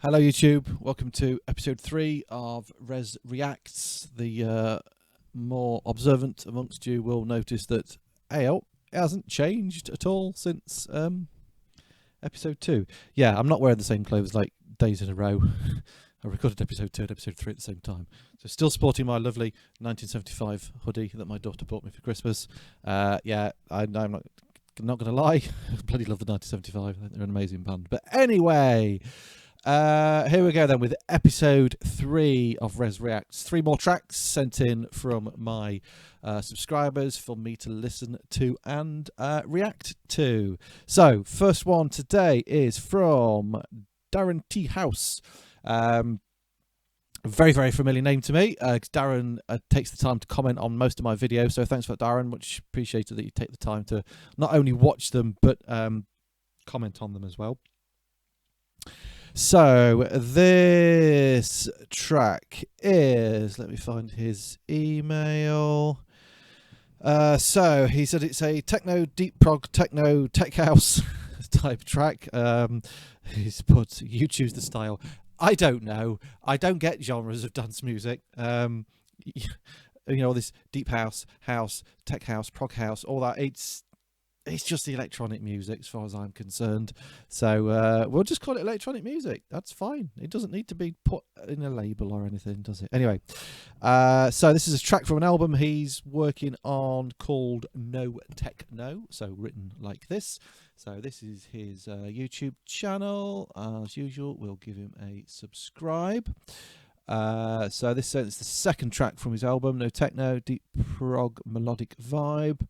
Hello YouTube, welcome to episode 3 of Rezz Reacts. The more observant amongst you will notice that it hasn't changed at all since episode 2. Yeah, I'm not wearing the same clothes like days in a row. I recorded episode 2 and episode 3 at the same time. So still sporting my lovely 1975 hoodie that my daughter bought me for Christmas. Yeah, I'm not going to lie, I bloody love the 1975. I think they're an amazing band. But anyway, here we go then with episode 3 of Rezz Reacts. 3 more tracks sent in from my subscribers for me to listen to and react to. So first one today is from Darren T. House. Very, very familiar name to me. Darren takes the time to comment on most of my videos, so thanks for that, Darren. Much appreciated that you take the time to not only watch them but comment on them as well. So this track is, let me find his email. So he said it's a techno, deep prog, techno, tech house type track. He's put, you choose the style. I don't know. I don't get genres of dance music. You know, this deep house, tech house, prog house, all that. It's just the electronic music as far as I'm concerned. So we'll just call it electronic music. That's fine. It doesn't need to be put in a label or anything, does it? Anyway, so this is a track from an album he's working on called No Techno, so written like this. So this is his YouTube channel. As usual, we'll give him a subscribe. So this is the second track from his album, No Techno, deep prog melodic vibe.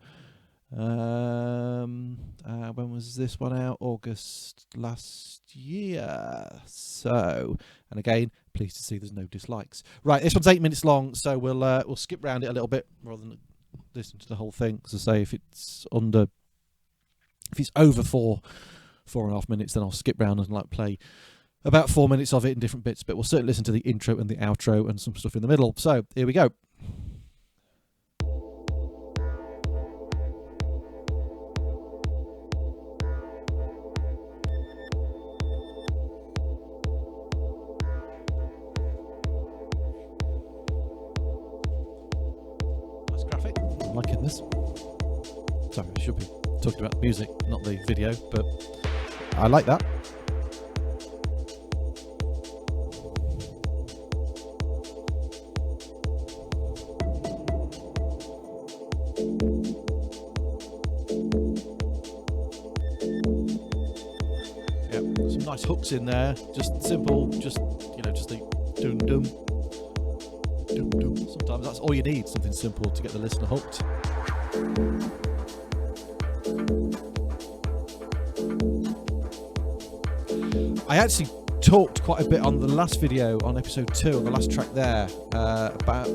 When was this one out? August last year. So, and again, pleased to see there's no dislikes. Right, this one's 8 minutes long, so we'll skip round it a little bit rather than listen to the whole thing. As I say, if it's over 4.5 minutes, then I'll skip round and like play about 4 minutes of it in different bits. But we'll certainly listen to the intro and the outro and some stuff in the middle. So here we go. I'm liking this. Sorry, I should be talking about the music, not the video, but I like that. Yeah, some nice hooks in there. Just simple, just the doom doom. Sometimes that's all you need, something simple to get the listener hooked. I actually talked quite a bit on the last video, on episode 2, on the last track there, about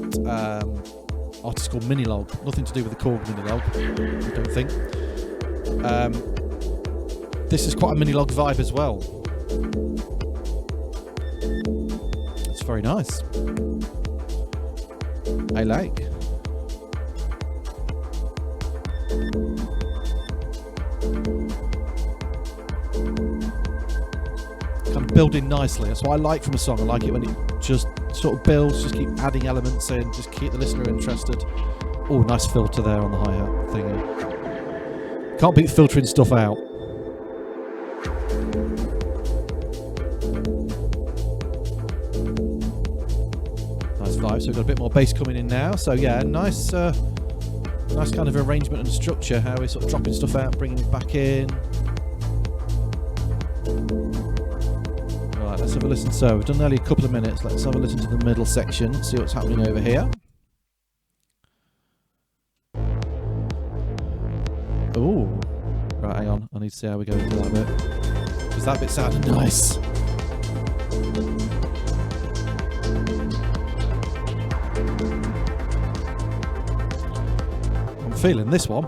artist called Minilog. Nothing to do with the Korg Minilog, I don't think. This is quite a Minilog vibe as well. It's very nice. I like. Kind of building nicely. That's what I like from a song. I like it when it just sort of builds, just keep adding elements in, just keep the listener interested. Oh, nice filter there on the hi-hat thingy. Can't beat filtering stuff out. So we've got a bit more bass coming in now. So yeah, nice kind of arrangement and structure, how we're sort of dropping stuff out, bringing it back in. Right, let's have a listen. So we've done nearly a couple of minutes. Let's have a listen to the middle section, see what's happening over here. Oh, right, hang on. I need to see how we go into that bit, because that bit sounded nice. Feeling this one.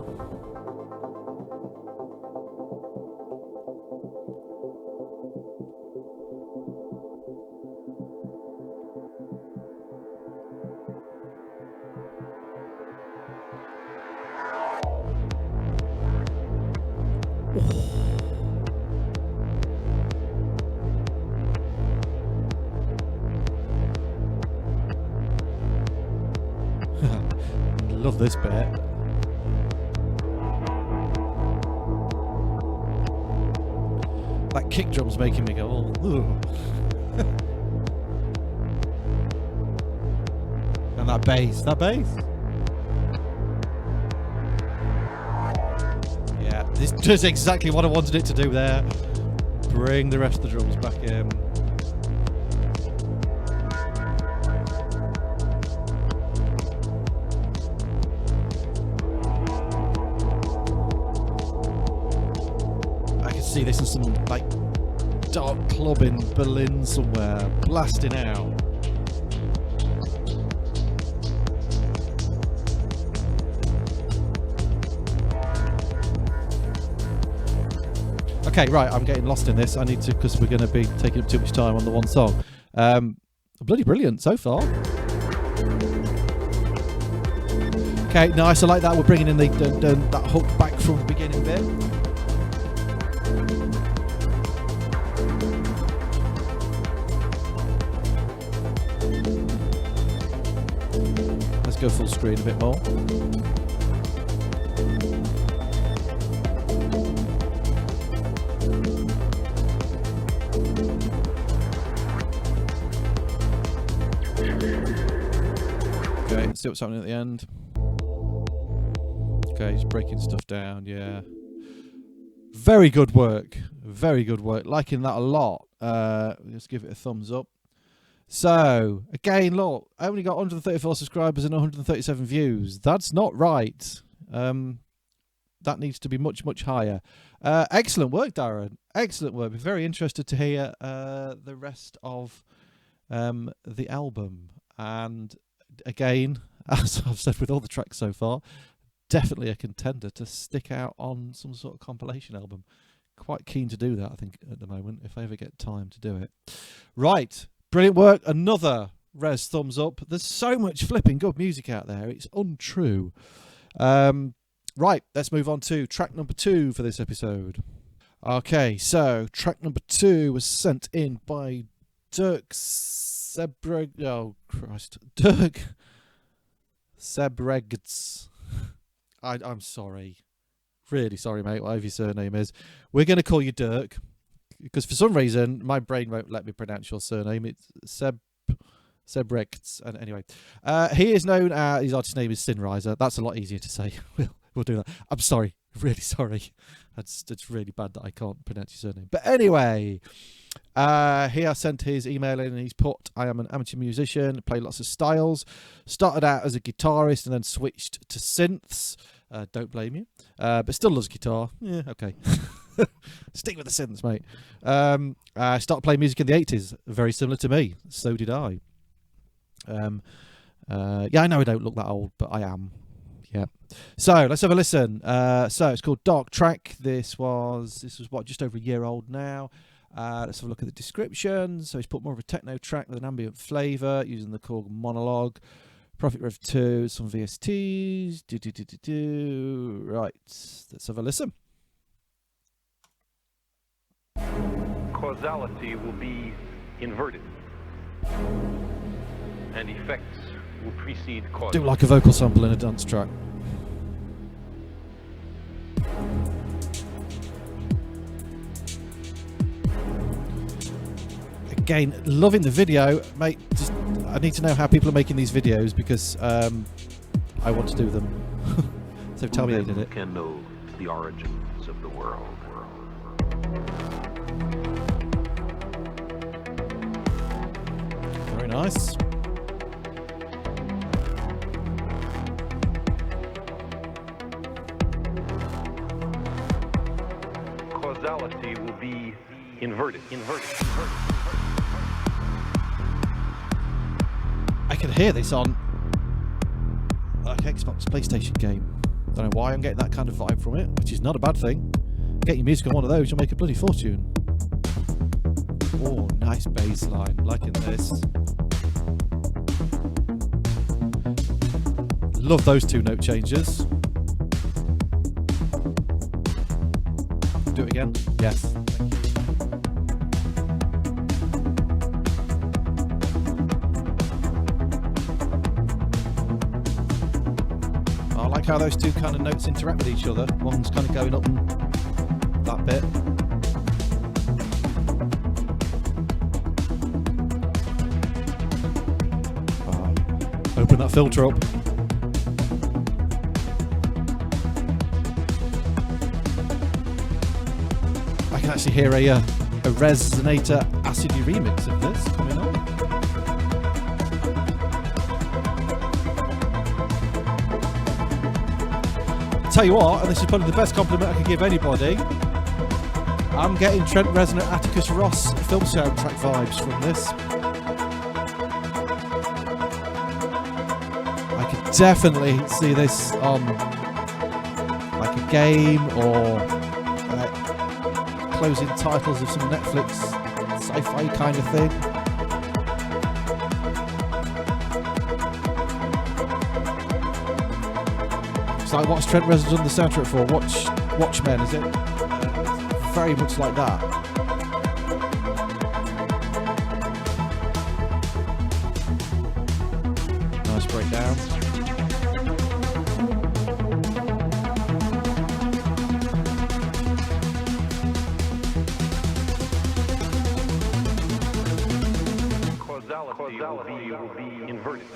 Love this bit. That kick drum's making me go, oh. And that bass. Yeah, this does exactly what I wanted it to do there. Bring the rest of the drums back in. I can see this in some like dark club in Berlin somewhere, blasting out. Okay, right, I'm getting lost in this. I need to, because we're going to be taking up too much time on the one song. Bloody brilliant so far. Okay, nice. I like that. We're bringing in that hook back from the beginning bit. Let's go full screen a bit more. Okay, let's see what's happening at the end. Okay, he's breaking stuff down, yeah. Very good work. Very good work. Liking that a lot. Let's give it a thumbs up. So, again, look, I only got 134 subscribers and 137 views. That's not right. That needs to be much, much higher. Excellent work, Darren. Excellent work. We're very interested to hear the rest of the album. And again, as I've said with all the tracks so far, definitely a contender to stick out on some sort of compilation album. Quite keen to do that, I think, at the moment, if I ever get time to do it. Right, brilliant work. Another Rezz thumbs up. There's so much flipping good music out there. It's untrue. Right, let's move on to track number 2 for this episode. Okay, so track number 2 was sent in by Dirk Sebreg. Oh Christ, Dirk Sebregds. I'm sorry, really sorry, mate. Whatever your surname is, we're going to call you Dirk because for some reason my brain won't let me pronounce your surname. It's Sebregds. And anyway, he is known as, his artist name is Sinriser. That's a lot easier to say. We'll do that. I'm sorry, really sorry. It's really bad that I can't pronounce your surname. But anyway, he has sent his email in and he's put, I am an amateur musician, play lots of styles. Started out as a guitarist and then switched to synths. Don't blame you. But still loves guitar. Yeah, okay. Stick with the synths, mate. I started playing music in the 80s. Very similar to me. So did I. Yeah, I know I don't look that old, but I am. Yeah. So let's have a listen. So it's called Dark Track. This was what, just over a year old now. Let's have a look at the description. So he's put more of a techno track with an ambient flavour using the Korg monologue. Prophet Rev 2, some VSTs. Right, let's have a listen. Causality will be inverted, and effects will precede cause. Do like a vocal sample in a dance track. Again, loving the video, mate. Just, I need to know how people are making these videos because I want to do them. So tell me how you did it. Can know the origins of the world. Very nice. Causality will be inverted. I can hear this on like Xbox PlayStation game. Don't know why I'm getting that kind of vibe from it, which is not a bad thing. Get your music on one of those, you'll make a bloody fortune. Oh, nice bass line, liking this. Love those 2 note changes. Do it again? Yes. Thank you. how those two kind of notes interact with each other. One's kind of going up that bit. Open that filter up. I can actually hear a Rezzonator acidy remix of this coming on. Tell you what, and this is probably the best compliment I can give anybody, I'm getting Trent Reznor, Atticus Ross film soundtrack vibes from this. I could definitely see this on like a game or closing titles of some Netflix sci-fi kind of thing. It's like, what's Trent Reznor done the soundtrack for? Watchmen, is it? Very much like that. Nice breakdown. Causality will be inverted.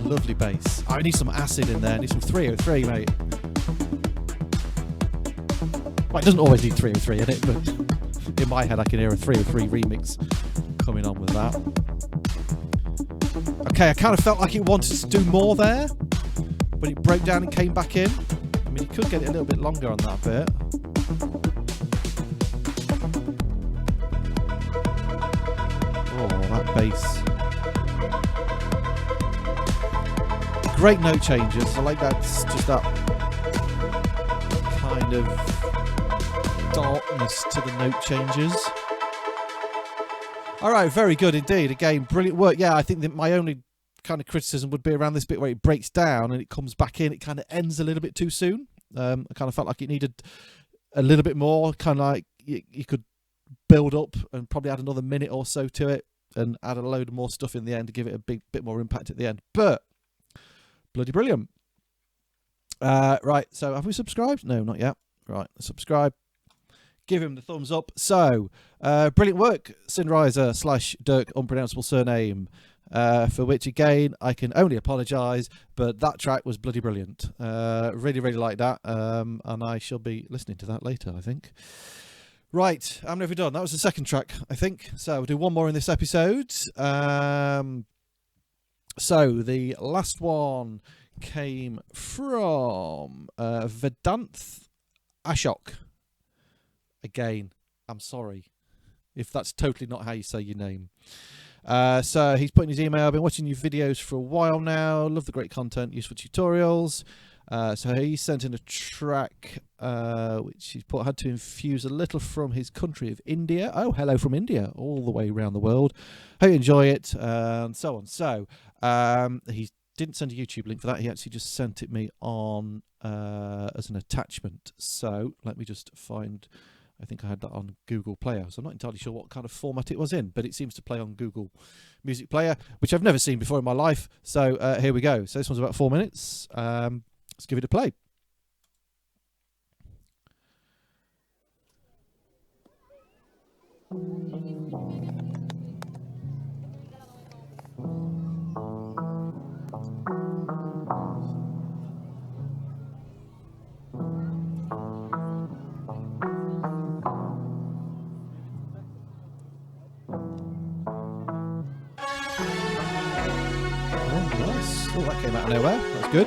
Lovely bass. I need some acid in there. I need some 303, mate. Well, it doesn't always need 303 in it, but in my head I can hear a 303 remix coming on with that. Okay, I kind of felt like it wanted to do more there, but it broke down and came back in. I mean, you could get it a little bit longer on that bit. Oh, that bass. Great note changes. I like that. Just that kind of darkness to the note changes. All right, very good indeed. Again, brilliant work. Yeah, I think that my only kind of criticism would be around this bit where it breaks down and it comes back in. It kind of ends a little bit too soon. I kind of felt like it needed a little bit more. Kind of like you could build up and probably add another minute or so to it and add a load of more stuff in the end to give it a bit more impact at the end. But bloody brilliant. Right, so have we subscribed? No, not yet. Right, subscribe. Give him the thumbs up. So, brilliant work, Sinriser / Dirk unpronounceable surname, for which, again, I can only apologise, but that track was bloody brilliant. Really, really like that, and I shall be listening to that later, I think. Right, I'm never done. That was the second track, I think. So, we'll do one more in this episode. So the last one came from Vedanth Ashok. Again, I'm sorry if that's totally not how you say your name. So he's put in his email, I've been watching your videos for a while now, love the great content, useful tutorials. So he sent in a track which he's put, had to infuse a little from his country of India. Oh, hello from India, all the way around the world. Hope you enjoy it, and so on. So he didn't send a YouTube link for that. He actually just sent it me on as an attachment. So let me just find, I think I had that on Google Player. So I'm not entirely sure what kind of format it was in, but it seems to play on Google Music Player, which I've never seen before in my life. So here we go. So this one's about 4 minutes. Let's give it a play. Oh, that came out of nowhere. That's good.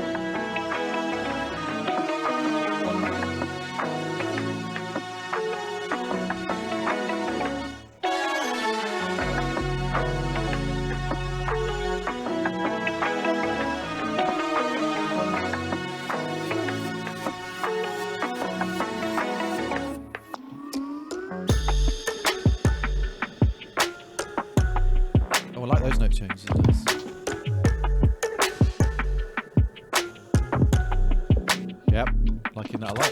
Oh, I like those note changes. Nice. Yep, liking that a lot.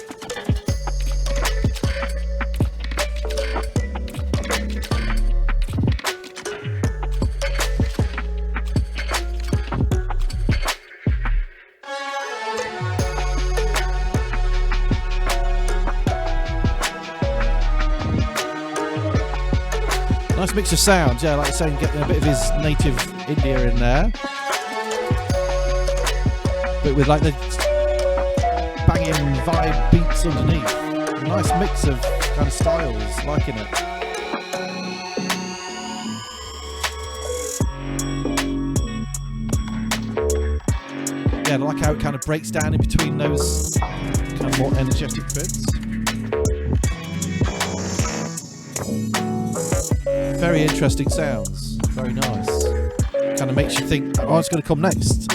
Nice mix of sounds, yeah, like saying, getting a bit of his native India in there. But with like the banging vibe beats underneath. A nice mix of kind of styles, liking it. Yeah, I like how it kind of breaks down in between those kind of more energetic bits. Very interesting sounds. Very nice. Kind of makes you think, oh, what's going to come next?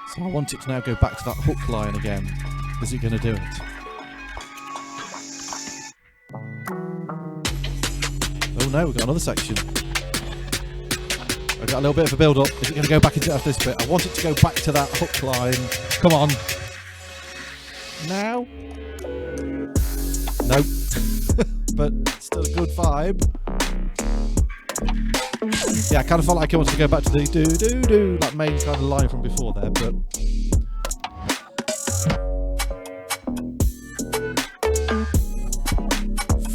So I want it to now go back to that hook line again. Is it going to do it? Oh no, we've got another section. I've got a little bit of a build up. Is it going to go back into this bit? I want it to go back to that hook line. Come on. Now? Nope. But still a good vibe. Yeah, I kind of felt like I wanted to go back to the do-do-do, that main kind of line from before there, but...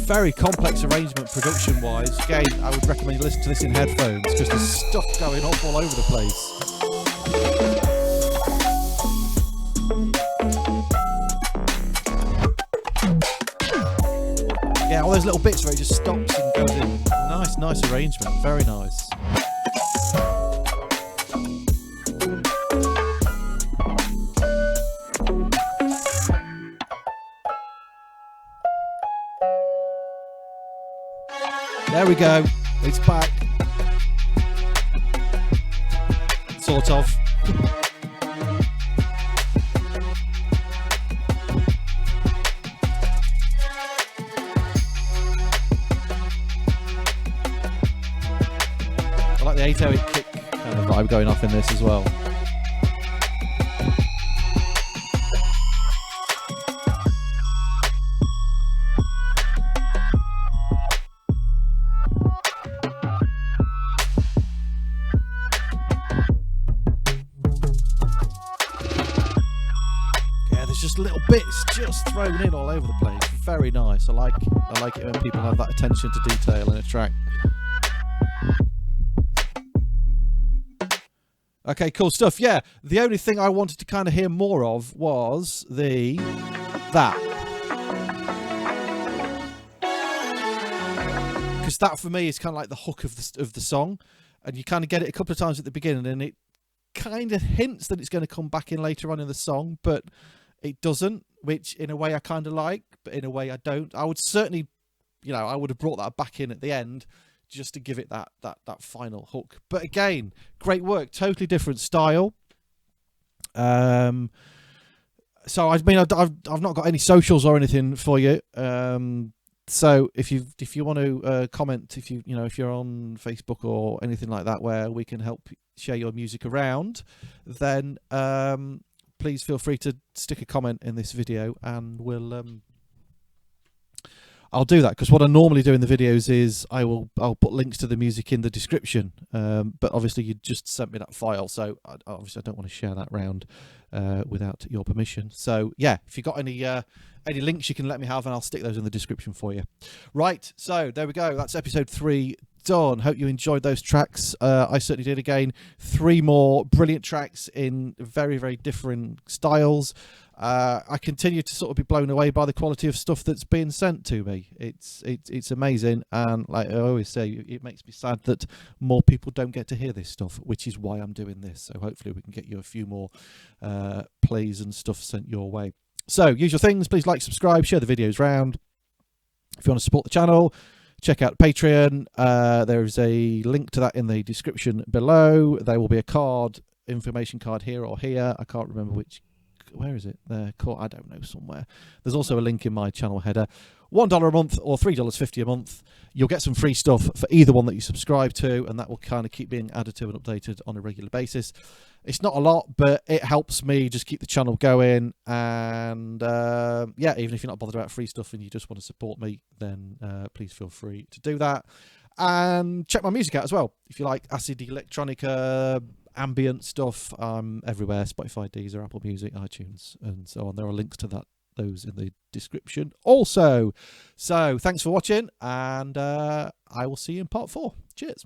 Very complex arrangement production-wise. Again, I would recommend you listen to this in headphones because there's stuff going off all over the place. Yeah, all those little bits where it just stops and goes in. Nice arrangement. Very nice. There we go. It's back. Sort of. I like the 808 kick kind of vibe going off in this as well. Little bits just thrown in all over the place. Very nice. I like it when people have that attention to detail in a track. Okay, cool stuff. Yeah, the only thing I wanted to kind of hear more of was that. Because that for me is kind of like the hook of the song, and you kind of get it a couple of times at the beginning, and it kind of hints that it's going to come back in later on in the song, but it doesn't, which in a way I kind of like, but in a way I don't. I would certainly, I would have brought that back in at the end just to give it that final hook. But again, great work, totally different style. So I mean, I've not got any socials or anything for you. So if you want to comment, if you're on Facebook or anything like that, where we can help share your music around, then please feel free to stick a comment in this video, and I'll do that, because what I normally do in the videos is I'll put links to the music in the description. But obviously you just sent me that file, so obviously I don't want to share that around without your permission. So yeah, if you've got any links you can let me have, and I'll stick those in the description for you. Right, so there we go. That's episode 3 done. Hope you enjoyed those tracks. I certainly did. Again, 3 more brilliant tracks in very, very different styles. I continue to sort of be blown away by the quality of stuff that's being sent to me. It's amazing, and like I always say, it makes me sad that more people don't get to hear this stuff, which is why I'm doing this. So hopefully we can get you a few more plays and stuff sent your way. So usual things, please like, subscribe, share the videos round. If you want to support the channel, check out Patreon. There is a link to that in the description below. There will be a information card here or here. I can't remember which. Where is it? There, I don't know, somewhere. There's also a link in my channel header. $1 a month or $3.50 a month. You'll get some free stuff for either one that you subscribe to, and that will kind of keep being added to and updated on a regular basis. It's not a lot, but it helps me just keep the channel going. And yeah, even if you're not bothered about free stuff and you just want to support me, then please feel free to do that. And check my music out as well. If you like acid electronica, ambient stuff, I'm everywhere: Spotify, Deezer, Apple Music, iTunes, and so on. There are links to those in the description also. So thanks for watching, and I will see you in part 4. Cheers.